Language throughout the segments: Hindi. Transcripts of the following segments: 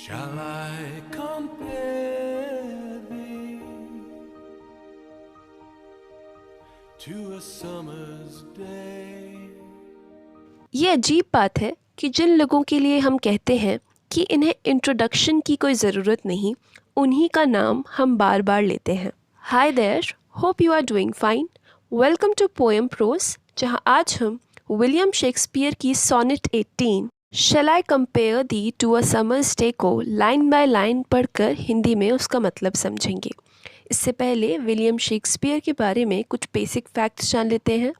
Shall I compare thee to a summer's day? ये अजीब बात है कि जिन लोगों के लिए हम कहते हैं कि इन्हें इंट्रोडक्शन की कोई ज़रूरत नहीं, उन्हीं का नाम हम बार बार लेते हैं। Hi there, hope you are doing fine. Welcome to poem prose, जहां आज हम विलियम शेक्सपियर की sonnet 18 shall I compare thee to a summer's day को लाइन बाय लाइन पढ़कर हिंदी में उसका मतलब समझेंगे। इससे पहले विलियम शेक्सपियर के बारे में कुछ बेसिक फैक्ट्स जान लेते हैं।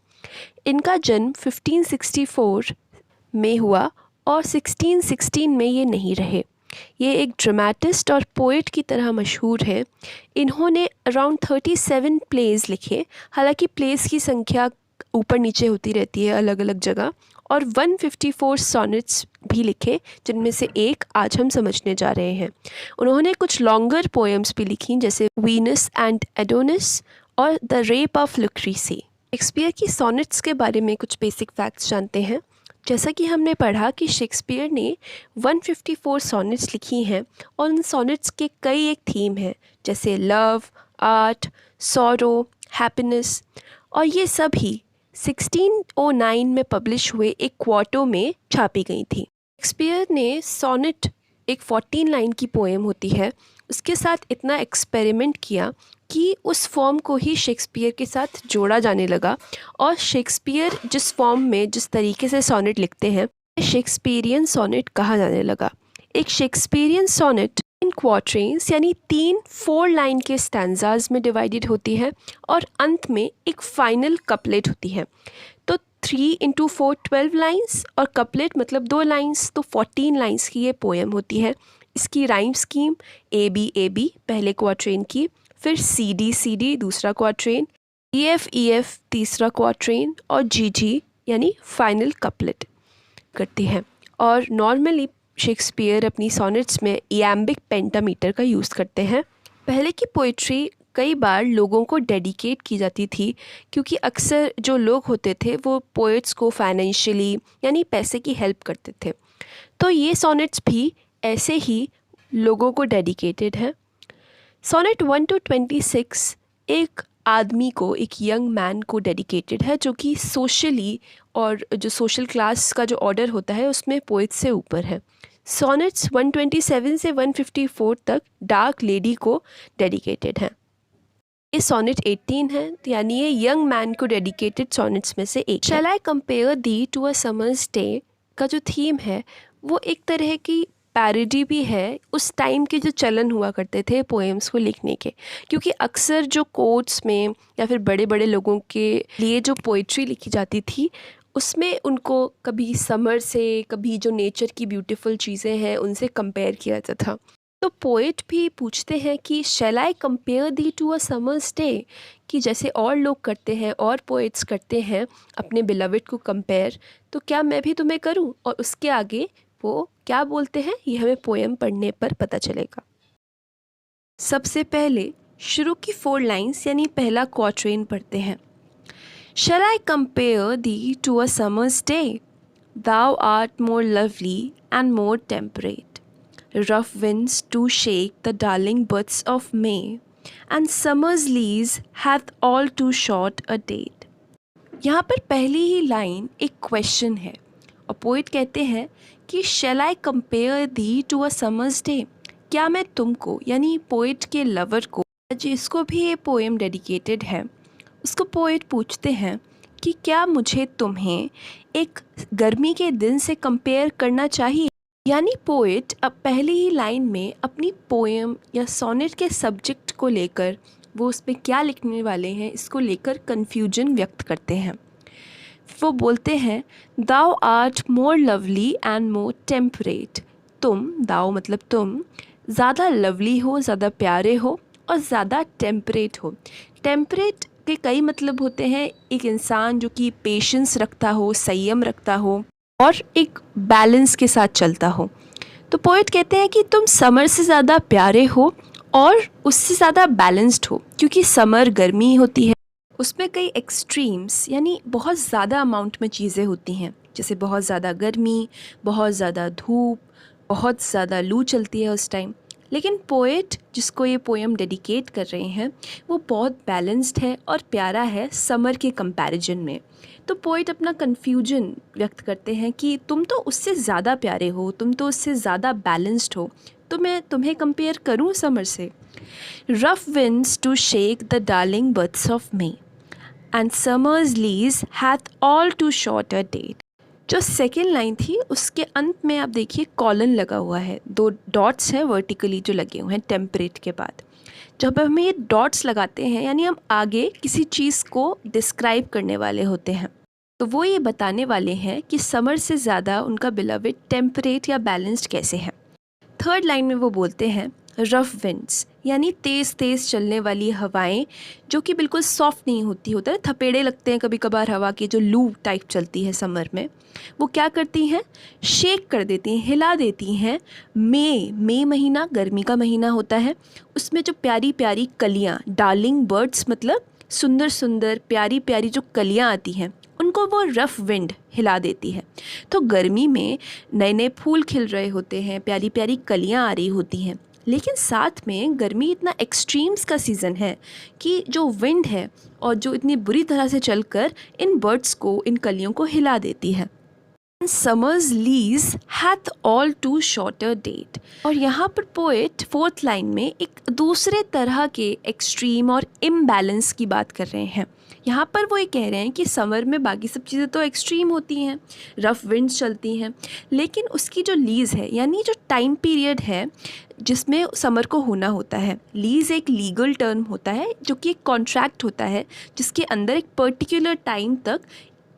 इनका जन्म 1564 में हुआ और 1616 में ये नहीं रहे। ये एक ड्रामेटिस्ट और पोइट की तरह मशहूर हैं। इन्होंने अराउंड 37 प्लेज़ लिखे, हालांकि प्लेज़ की संख्या ऊपर नीचे होती रहती है अलग अलग जगह, और 154 सॉनेट्स भी लिखे, जिनमें से एक आज हम समझने जा रहे हैं। उन्होंने कुछ लॉन्गर पोएम्स भी लिखी, जैसे वीनस एंड एडोनिस और द रेप ऑफ लुक्रीसी। शेक्सपियर की सॉनेट्स के बारे में कुछ बेसिक फैक्ट्स जानते हैं। जैसा कि हमने पढ़ा कि शेक्सपियर ने 154 सॉनेट्स लिखी हैं और उन सॉनेट्स के कई एक थीम हैं, जैसे लव, आर्ट, सॉरो, हैप्पीनेस, और ये सभी 1609 में पब्लिश हुए एक क्वार्टो में छापी गई थी। शेक्सपियर ने सॉनेट, एक 14 लाइन की पोएम होती है, उसके साथ इतना एक्सपेरिमेंट किया कि उस फॉर्म को ही शेक्सपियर के साथ जोड़ा जाने लगा, और शेक्सपियर जिस फॉर्म में, जिस तरीके से सॉनेट लिखते हैं, शेक्सपियरियन सॉनेट कहा जाने लगा। एक शेक्सपियरियन सॉनेट इन क्वार्ट्रेन्स यानी 4 लाइन के स्टैंजाज में डिवाइडेड होती है, और अंत में एक फाइनल कपलेट होती है। तो 3 × 4 12 लाइन्स, और कपलेट मतलब 2 लाइन्स, तो 14 लाइन्स की ये पोएम होती है। इसकी राइम स्कीम A B पहले क्वार्ट्रेन की, फिर C D दूसरा क्वार्ट्रेन, E F तीसरा क्वार्ट्रेन, और G यानी फाइनल कपलेट करती है। और नॉर्मली शेक्सपियर अपनी सॉनेट्स में इयैम्बिक पेंटामीटर का यूज़ करते हैं। पहले की पोइट्री कई बार लोगों को डेडिकेट की जाती थी, क्योंकि अक्सर जो लोग होते थे वो पोइट्स को फाइनेंशियली यानी पैसे की हेल्प करते थे। तो ये सॉनेट्स भी ऐसे ही लोगों को डेडिकेटेड है। सोनेट 1 to 26 एक आदमी को, एक यंग मैन को डेडिकेटेड है, जो कि सोशली और जो सोशल क्लास का जो ऑर्डर होता है उसमें पोइट से ऊपर है। सोनेट्स 127 से 154 तक डार्क लेडी को डेडिकेटेड है। ये सोनेट 18 है, यानी ये यंग मैन को डेडिकेटेड सोनेट्स में से एक। Shall I compare thee to a summer's day का जो थीम है वो एक तरह की पैरोडी भी है उस टाइम के जो चलन हुआ करते थे पोएम्स को लिखने के, क्योंकि अक्सर जो कोर्ट्स में या फिर बड़े बड़े लोगों के लिए जो पोइट्री लिखी जाती थी, उसमें उनको कभी समर से, कभी जो नेचर की ब्यूटीफुल चीज़ें हैं उनसे कंपेयर किया जाता था। तो पोइट भी पूछते हैं कि shall I compare thee to a summer's day, कि जैसे और लोग करते हैं और पोइट्स करते हैं अपने बिलवड को कंपेयर, तो क्या मैं भी तुम्हें करूं? और उसके आगे वो क्या बोलते हैं ये हमें पोएम पढ़ने पर पता चलेगा। सबसे पहले शुरू की 4 लाइन्स यानी पहला क्वार्ट्रेन पढ़ते हैं। Shall I compare thee to a summer's day, thou art more lovely and more temperate. Rough winds do shake the darling buds of May, and summer's lease hath all too short a date. यहाँ पर पहली ही लाइन एक क्वेश्चन है, और पोइट कहते हैं कि shall I compare thee to a summer's day, क्या मैं तुमको, यानी पोइट के लवर को, जिसको भी ये पोएम डेडिकेटेड है, उसको पोइट पूछते हैं कि क्या मुझे तुम्हें एक गर्मी के दिन से कंपेयर करना चाहिए। यानी पोइट अब पहली ही लाइन में अपनी पोएम या सोनेट के सब्जेक्ट को लेकर, वो उसमें क्या लिखने वाले हैं इसको लेकर कन्फ्यूजन व्यक्त करते हैं। वो बोलते हैं, thou art more lovely and more temperate, तुम, दाउ मतलब तुम, ज़्यादा लवली हो, ज़्यादा प्यारे हो, और ज़्यादा टेम्परेट हो। टेम्परेट के कई मतलब होते हैं, एक इंसान जो कि पेशेंस रखता हो, संयम रखता हो, और एक बैलेंस के साथ चलता हो। तो पोइट कहते हैं कि तुम समर से ज़्यादा प्यारे हो और उससे ज़्यादा बैलेंस्ड हो, क्योंकि समर गर्मी होती है, उसमें कई एक्सट्रीम्स यानी बहुत ज़्यादा अमाउंट में चीज़ें होती हैं, जैसे बहुत ज़्यादा गर्मी, बहुत ज़्यादा धूप, बहुत ज़्यादा लू चलती है उस टाइम। लेकिन पोएट जिसको ये पोएम डेडिकेट कर रहे हैं वो बहुत बैलेंस्ड है और प्यारा है समर के कंपैरिजन में। तो पोएट अपना कन्फ्यूजन व्यक्त करते हैं कि तुम तो उससे ज़्यादा प्यारे हो, तुम तो उससे ज़्यादा बैलेंस्ड हो, तो मैं तुम्हें कंपेयर करूँ समर से। Rough winds to shake the darling births of May and summer's lease hath all too short a date. जो सेकेंड लाइन थी उसके अंत में आप देखिए कॉलन लगा हुआ है, 2 डॉट्स हैं वर्टिकली जो लगे हुए हैं टेम्परेट के बाद। जब हम ये डॉट्स लगाते हैं यानी हम आगे किसी चीज़ को डिस्क्राइब करने वाले होते हैं, तो वो ये बताने वाले हैं कि समर से ज़्यादा उनका बिलवेड टेम्परेट या बैलेंस्ड कैसे है। थर्ड लाइन में वो बोलते हैं रफ विंड्स यानी तेज़ तेज़ चलने वाली हवाएं जो कि बिल्कुल सॉफ्ट नहीं होता है, थपेड़े लगते हैं कभी कभार हवा की, जो लू टाइप चलती है समर में, वो क्या करती हैं, शेक कर देती हैं, हिला देती हैं। मई महीना गर्मी का महीना होता है, उसमें जो प्यारी प्यारी कलियाँ, डार्लिंग बर्ड्स मतलब सुंदर सुंदर प्यारी प्यारी जो कलियाँ आती हैं उनको वो रफ़ विंड हिला देती है। तो गर्मी में नए नए फूल खिल रहे होते हैं, प्यारी प्यारी कलियाँ आ रही होती हैं, लेकिन साथ में गर्मी इतना एक्सट्रीम्स का सीज़न है कि जो विंड है और जो इतनी बुरी तरह से चलकर इन बर्ड्स को, इन कलियों को हिला देती है। Summer's lease hath all too shorter date. और यहाँ पर पोएट फोर्थ लाइन में एक दूसरे तरह के एक्सट्रीम और इम्बैलेंस की बात कर रहे हैं। यहाँ पर वो ये कह रहे हैं कि समर में बाकी सब चीज़ें तो एक्सट्रीम होती हैं, रफ़ विंड्स चलती हैं, लेकिन उसकी जो लीज़ है यानी जो टाइम पीरियड है जिसमें समर को होना होता है, लीज़ एक लीगल टर्म होता है जो कि एक कॉन्ट्रैक्ट होता है जिसके अंदर एक पर्टिकुलर टाइम तक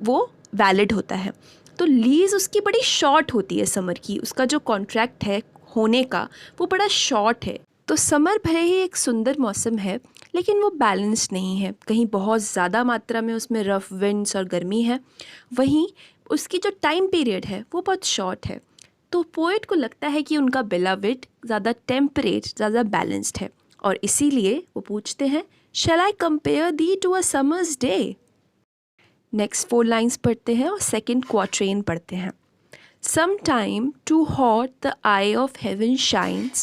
वो वैलिड होता है। तो लीज़ उसकी बड़ी शॉर्ट होती है समर की, उसका जो कॉन्ट्रैक्ट है होने का वो बड़ा शॉर्ट है। तो समर भले ही एक सुंदर मौसम है लेकिन वो बैलेंस्ड नहीं है, कहीं बहुत ज़्यादा मात्रा में उसमें रफ़ विंड्स और गर्मी है, वहीं उसकी जो टाइम पीरियड है वो बहुत शॉर्ट है। तो पोएट को लगता है कि उनका बिलवेड ज़्यादा टेम्परेट, ज़्यादा बैलेंस्ड है, और इसीलिए वो पूछते हैं shall I compare thee to a summer's day. Next 4 lines पढ़ते हैं और सेकेंड क्वाट्रेन पढ़ते हैं। Sometime too hot the eye of heaven shines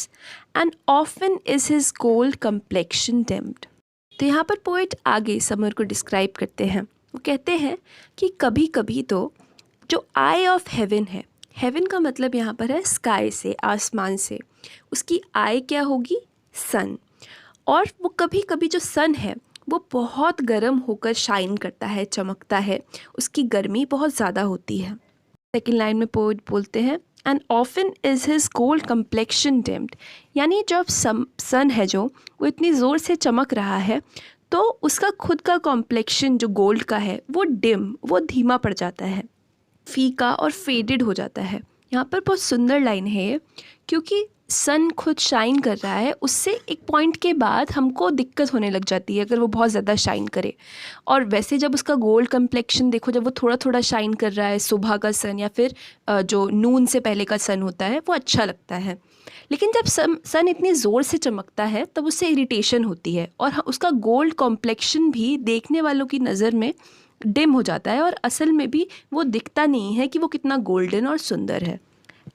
and often is his gold complexion dimmed। तो यहाँ पर पोएट आगे समर को डिस्क्राइब करते हैं, वो कहते हैं कि कभी कभी तो जो आई ऑफ हेवन है, हेवन का मतलब यहाँ पर है स्काई से, आसमान से, उसकी आई क्या होगी, सन, और वो कभी कभी जो सन है वो बहुत गर्म होकर शाइन करता है, चमकता है, उसकी गर्मी बहुत ज़्यादा होती है। सेकेंड लाइन में पोएट बोलते हैं and often is his gold complexion deemed, यानी जब सन है जो वो इतनी ज़ोर से चमक रहा है तो उसका खुद का कॉम्प्लेक्शन जो गोल्ड का है वो डिम, वो धीमा पड़ जाता है, फीका और फेडेड हो जाता है। यहाँ पर बहुत सुंदर लाइन है क्योंकि सन खुद शाइन कर रहा है, उससे एक पॉइंट के बाद हमको दिक्कत होने लग जाती है अगर वो बहुत ज़्यादा शाइन करे। और वैसे जब उसका गोल्ड कम्प्लेक्शन देखो, जब वो थोड़ा थोड़ा शाइन कर रहा है, सुबह का सन या फिर जो नून से पहले का सन होता है, वो अच्छा लगता है। लेकिन जब सन इतनी ज़ोर से चमकता है तब उससे इरिटेशन होती है और उसका गोल्ड कॉम्प्लेक्शन भी देखने वालों की नज़र में डिम हो जाता है और असल में भी वो दिखता नहीं है कि वो कितना गोल्डन और सुंदर है।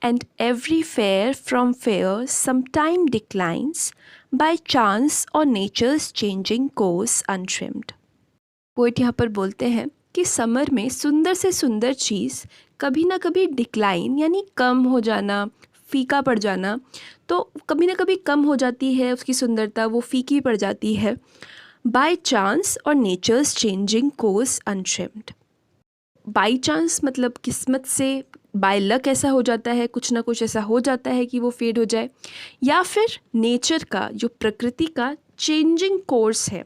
And every fair from fair sometime declines by chance or nature's changing course untrimmed। Poet यहाँ पर बोलते हैं कि समर में सुंदर से सुंदर चीज़ कभी ना कभी डिक्लाइन यानी कम हो जाना, फीका पड़ जाना, तो कभी ना कभी कम हो जाती है उसकी सुंदरता, वो फीकी पड़ जाती है। बाय चांस और nature's changing course untrimmed. By chance मतलब किस्मत से, बाय लक ऐसा हो जाता है, कुछ ना कुछ ऐसा हो जाता है कि वो फेड हो जाए, या फिर नेचर का, जो प्रकृति का चेंजिंग कोर्स है,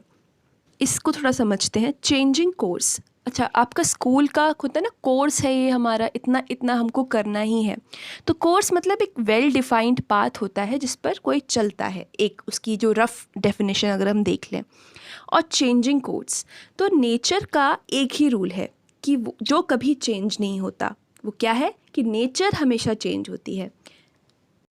इसको थोड़ा समझते हैं। चेंजिंग कोर्स, अच्छा आपका स्कूल का होता है ना, कोर्स है ये हमारा, इतना इतना हमको करना ही है, तो कोर्स मतलब एक वेल डिफाइंड पाथ होता है जिस पर कोई चलता है, एक उसकी जो रफ डेफिनेशन अगर हम देख लें। और चेंजिंग कोर्स, तो नेचर का एक ही रूल है कि जो कभी चेंज नहीं होता, वो क्या है कि नेचर हमेशा चेंज होती है।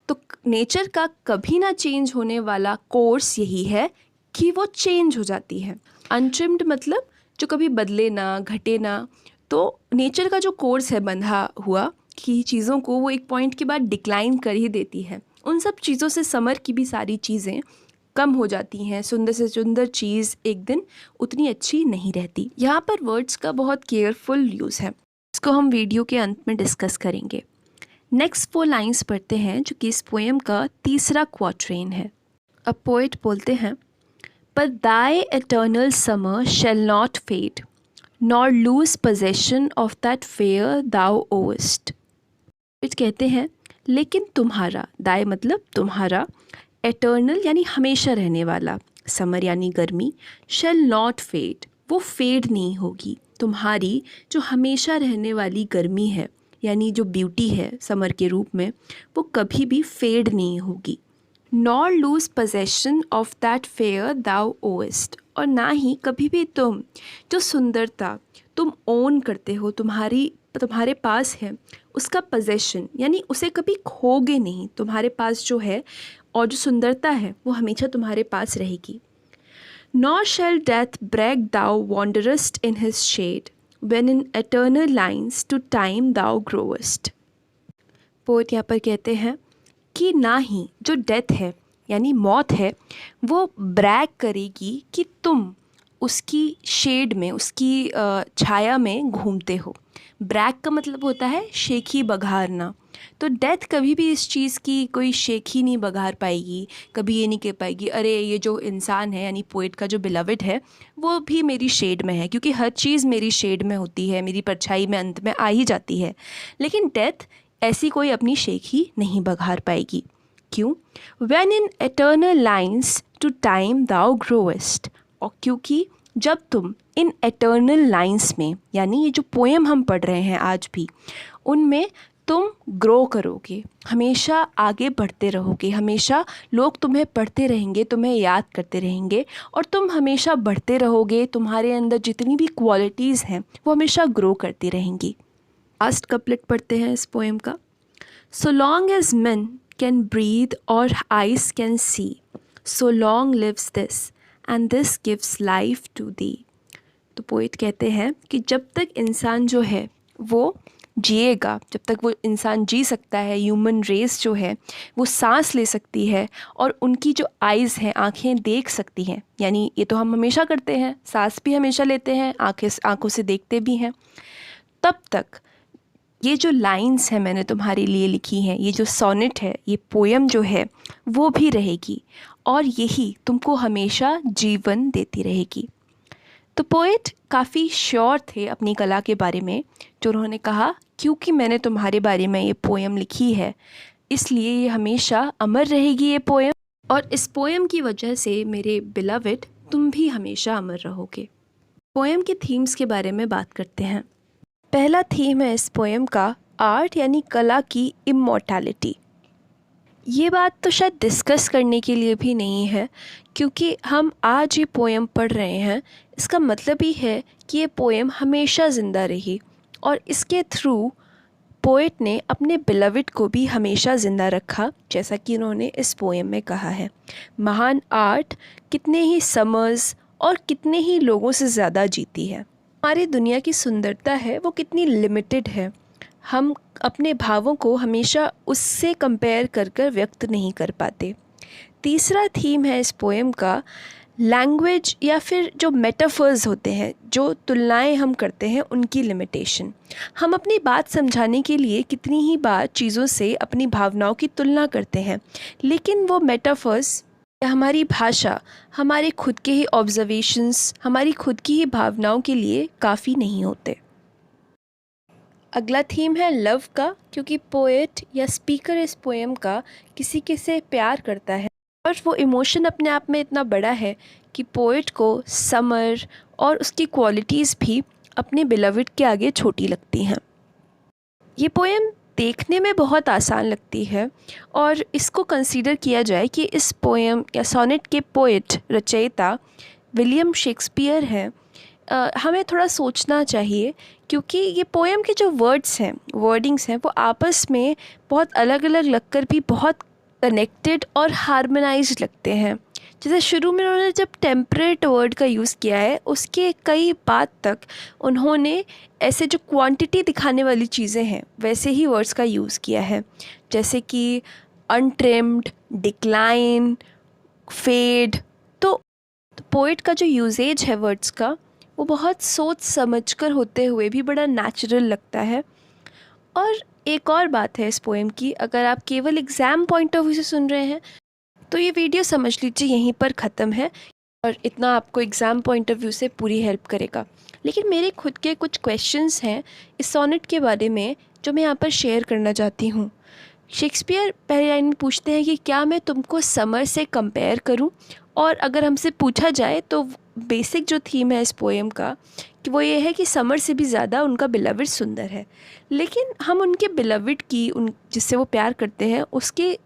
तो नेचर का कभी ना चेंज होने वाला कोर्स यही है कि वो चेंज हो जाती है। अनट्रिम्ड मतलब जो कभी बदले ना, घटे ना। तो नेचर का जो कोर्स है बंधा हुआ, की चीज़ों को वो एक पॉइंट के बाद डिक्लाइन कर ही देती है। उन सब चीज़ों से समर की भी सारी चीज़ें कम हो जाती हैं, सुंदर से सुंदर चीज़ एक दिन उतनी अच्छी नहीं रहती। यहाँ पर वर्ड्स का बहुत केयरफुल यूज़ है, इसको हम वीडियो के अंत में डिस्कस करेंगे। नेक्स्ट 4 लाइन्स पढ़ते हैं जो कि इस पोएम का तीसरा क्वाट्रेन है। अब पोएट बोलते हैं, But thy eternal summer shall not fade, nor lose possession of that fair thou owest. Poet कहते हैं, लेकिन तुम्हारा, दाय मतलब तुम्हारा, एटर्नल यानी हमेशा रहने वाला, समर यानी गर्मी, shall not fade, वो फेड नहीं होगी। तुम्हारी जो हमेशा रहने वाली गर्मी है यानी जो ब्यूटी है समर के रूप में, वो कभी भी फेड नहीं होगी। Nor lose possession of that fair thou owest, और ना ही कभी भी तुम जो सुंदरता तुम ओन करते हो, तुम्हारे पास है, उसका पोजेशन यानी उसे कभी खोगे नहीं। तुम्हारे पास जो है और जो सुंदरता है वो हमेशा तुम्हारे पास रहेगी। Nor shall death brag thou wander'st in his shade when in eternal lines to time thou growest. Poet यहाँ पर कहते हैं कि ना ही जो डेथ है यानी मौत है वो ब्रैग करेगी कि तुम उसकी शेड में, उसकी छाया में घूमते हो। ब्रैग का मतलब होता है शेखी बघारना। तो डेथ कभी भी इस चीज़ की कोई शेखी नहीं बघार पाएगी, कभी ये नहीं कह पाएगी अरे ये जो इंसान है यानी पोएट का जो बिलवड है वो भी मेरी शेड में है, क्योंकि हर चीज़ मेरी शेड में होती है, मेरी परछाई में अंत में आ ही जाती है। लेकिन डेथ ऐसी कोई अपनी शेखी नहीं बघार पाएगी। क्यों? When in eternal lines to time thou growest, और क्योंकि जब तुम इन एटर्नल लाइंस में यानी ये जो पोएम हम पढ़ रहे हैं आज भी, उनमें तुम ग्रो करोगे, हमेशा आगे बढ़ते रहोगे, हमेशा लोग तुम्हें पढ़ते रहेंगे, तुम्हें याद करते रहेंगे और तुम हमेशा बढ़ते रहोगे। तुम्हारे अंदर जितनी भी क्वालिटीज़ हैं वो हमेशा ग्रो करती रहेंगी। लास्ट कपलेट पढ़ते हैं इस पोएम का। So long as men can breathe or eyes can see, so long lives this and this gives life to thee. तो पोएट कहते हैं कि जब तक इंसान जो है वो जिएगा, जब तक वो इंसान जी सकता है, ह्यूमन रेस जो है वो सांस ले सकती है और उनकी जो आइज़ हैं, आँखें देख सकती हैं, यानी ये तो हम हमेशा करते हैं, सांस भी हमेशा लेते हैं, आँखों से देखते भी हैं, तब तक ये जो लाइंस हैं मैंने तुम्हारे लिए लिखी हैं, ये जो सोनेट है, ये पोएम जो है वो भी रहेगी और यही तुमको हमेशा जीवन देती रहेगी। तो पोएट काफ़ी श्योर थे अपनी कला के बारे में, जो उन्होंने कहा क्योंकि मैंने तुम्हारे बारे में ये पोएम लिखी है इसलिए ये हमेशा अमर रहेगी ये पोएम, और इस पोएम की वजह से मेरे बिलवड तुम भी हमेशा अमर रहोगे। पोएम के थीम्स के बारे में बात करते हैं। पहला थीम है इस पोएम का आर्ट यानी कला की इमॉर्टैलिटी। ये बात तो शायद डिस्कस करने के लिए भी नहीं है, क्योंकि हम आज ये पोएम पढ़ रहे हैं, इसका मतलब ही है कि ये पोएम हमेशा ज़िंदा रही और इसके थ्रू पोएट ने अपने बिलवड को भी हमेशा ज़िंदा रखा, जैसा कि उन्होंने इस पोएम में कहा है। महान आर्ट कितने ही समर्स और कितने ही लोगों से ज़्यादा जीती है। हमारी दुनिया की सुंदरता है वो कितनी लिमिटेड है, हम अपने भावों को हमेशा उससे कंपेयर कर कर व्यक्त नहीं कर पाते। तीसरा थीम है इस पोएम का लैंग्वेज या फिर जो मेटाफर्स होते हैं, जो तुलनाएं हम करते हैं, उनकी लिमिटेशन। हम अपनी बात समझाने के लिए कितनी ही बार चीज़ों से अपनी भावनाओं की तुलना करते हैं, लेकिन वो मेटाफर्स या हमारी भाषा हमारे खुद के ही ऑब्जर्वेशंस, हमारी खुद की ही भावनाओं के लिए काफ़ी नहीं होते। अगला थीम है लव का, क्योंकि पोएट या स्पीकर इस पोएम का किसी के से प्यार करता है और वो इमोशन अपने आप में इतना बड़ा है कि पोएट को समर और उसकी क्वालिटीज़ भी अपने बिलवड के आगे छोटी लगती हैं। ये पोएम देखने में बहुत आसान लगती है और इसको कंसीडर किया जाए कि इस पोएम या सोनेट के पोएट रचयिता विलियम शेक्सपियर हैं। हमें थोड़ा सोचना चाहिए, क्योंकि ये पोएम के जो वर्ड्स हैं, वर्डिंग्स हैं, वो आपस में बहुत अलग अलग लगकर भी बहुत कनेक्टेड और हार्मोनाइज्ड लगते हैं। जैसे शुरू में उन्होंने जब टेम्परेट वर्ड का यूज़ किया है, उसके कई बाद तक उन्होंने ऐसे जो क्वांटिटी दिखाने वाली चीज़ें हैं वैसे ही वर्ड्स का यूज़ किया है, जैसे कि अनट्रिम्ड, डिक्लाइन, फेड। तो पोइट का जो यूजेज है वर्ड्स का वो बहुत सोच समझकर होते हुए भी बड़ा नेचुरल लगता है। और एक और बात है इस पोएम की, अगर आप केवल एग्ज़ाम पॉइंट ऑफ व्यू से सुन रहे हैं तो ये वीडियो समझ लीजिए यहीं पर ख़त्म है, और इतना आपको एग्ज़ाम पॉइंट ऑफ व्यू से पूरी हेल्प करेगा। लेकिन मेरे खुद के कुछ क्वेश्चंस हैं इस सोनेट के बारे में जो मैं यहाँ पर शेयर करना चाहती हूँ। शेक्सपियर पहली लाइन में पूछते हैं कि क्या मैं तुमको समर से कंपेयर करूं, और अगर हमसे पूछा जाए तो बेसिक जो थीम है इस पोएम का कि वो ये है कि समर से भी ज़्यादा उनका बिलविड सुंदर है। लेकिन हम उनके बिलविड की, उन जिससे वो प्यार करते हैं, उसके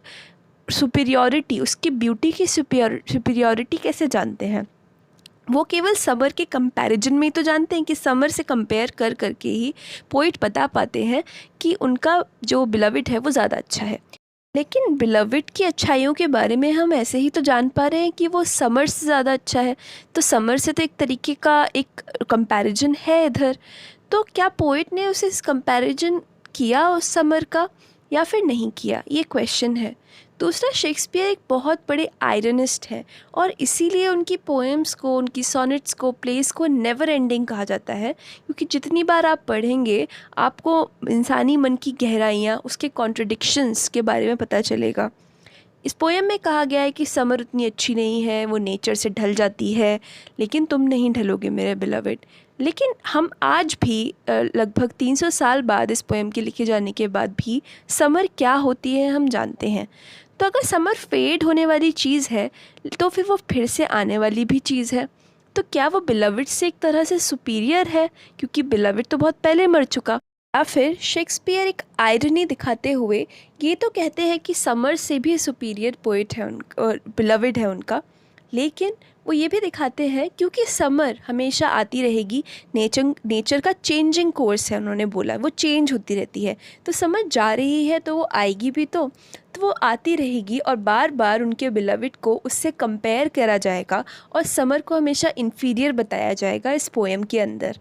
सुपीरियॉरिटी, उसकी ब्यूटी की सुपीरियॉरिटी कैसे जानते हैं? वो केवल समर के कंपैरिजन में ही तो जानते हैं कि समर से कंपेयर कर करके ही पोइट बता पाते हैं कि उनका जो बिलविड है वो ज़्यादा अच्छा है। लेकिन बिलविड की अच्छाइयों के बारे में हम ऐसे ही तो जान पा रहे हैं कि वो समर से ज़्यादा अच्छा है, तो समर से तो एक तरीके का एक कंपैरिजन है इधर। तो क्या पोइट ने उसे कंपैरिजन किया उस समर का या फिर नहीं किया, ये क्वेश्चन है। दूसरा, शेक्सपियर एक बहुत बड़े आयरनिस्ट हैं और इसीलिए उनकी पोएम्स को, उनकी सोनेट्स को, प्लेस को नेवर एंडिंग कहा जाता है, क्योंकि जितनी बार आप पढ़ेंगे आपको इंसानी मन की गहराइयाँ, उसके कॉन्ट्रडिक्शंस के बारे में पता चलेगा। इस पोएम में कहा गया है कि समर उतनी अच्छी नहीं है, वो नेचर से ढल जाती है, लेकिन तुम नहीं ढलोगे मेरे बिलविड। लेकिन हम आज भी लगभग 300 साल बाद इस पोएम के लिखे जाने के बाद भी समर क्या होती है हम जानते हैं। तो अगर समर फेड होने वाली चीज़ है तो फिर वो फिर से आने वाली भी चीज़ है। तो क्या वो बिलविड से एक तरह से सुपीरियर है, क्योंकि बिलविड तो बहुत पहले मर चुका? या फिर शेक्सपियर एक आयरनी दिखाते हुए ये तो कहते हैं कि समर से भी सुपीरियर पोइट है उनका, बिलविड है उनका, लेकिन वो ये भी दिखाते हैं क्योंकि समर हमेशा आती रहेगी, नेचर का चेंजिंग कोर्स है, उन्होंने बोला वो चेंज होती रहती है। तो समर जा रही है तो वो आएगी भी, तो वो आती रहेगी और बार बार उनके बिलविड को उससे कंपेयर करा जाएगा और समर को हमेशा इन्फीरियर बताया जाएगा इस पोएम के अंदर।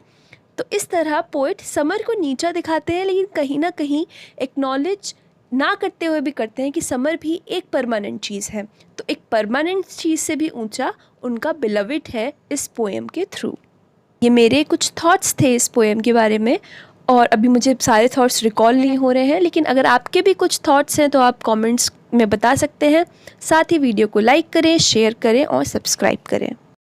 तो इस तरह पोइट समर को नीचा दिखाते हैं, लेकिन कहीं ना कहीं एक्नॉलेज ना करते हुए भी करते हैं कि समर भी एक परमानेंट चीज़ है। तो एक परमानेंट चीज़ से भी ऊंचा उनका बिलविड है इस पोएम के थ्रू। ये मेरे कुछ थॉट्स थे इस पोएम के बारे में, और अभी मुझे सारे थॉट्स रिकॉल नहीं हो रहे हैं, लेकिन अगर आपके भी कुछ थॉट्स हैं तो आप कमेंट्स में बता सकते हैं। साथ ही वीडियो को लाइक करें, शेयर करें और सब्सक्राइब करें।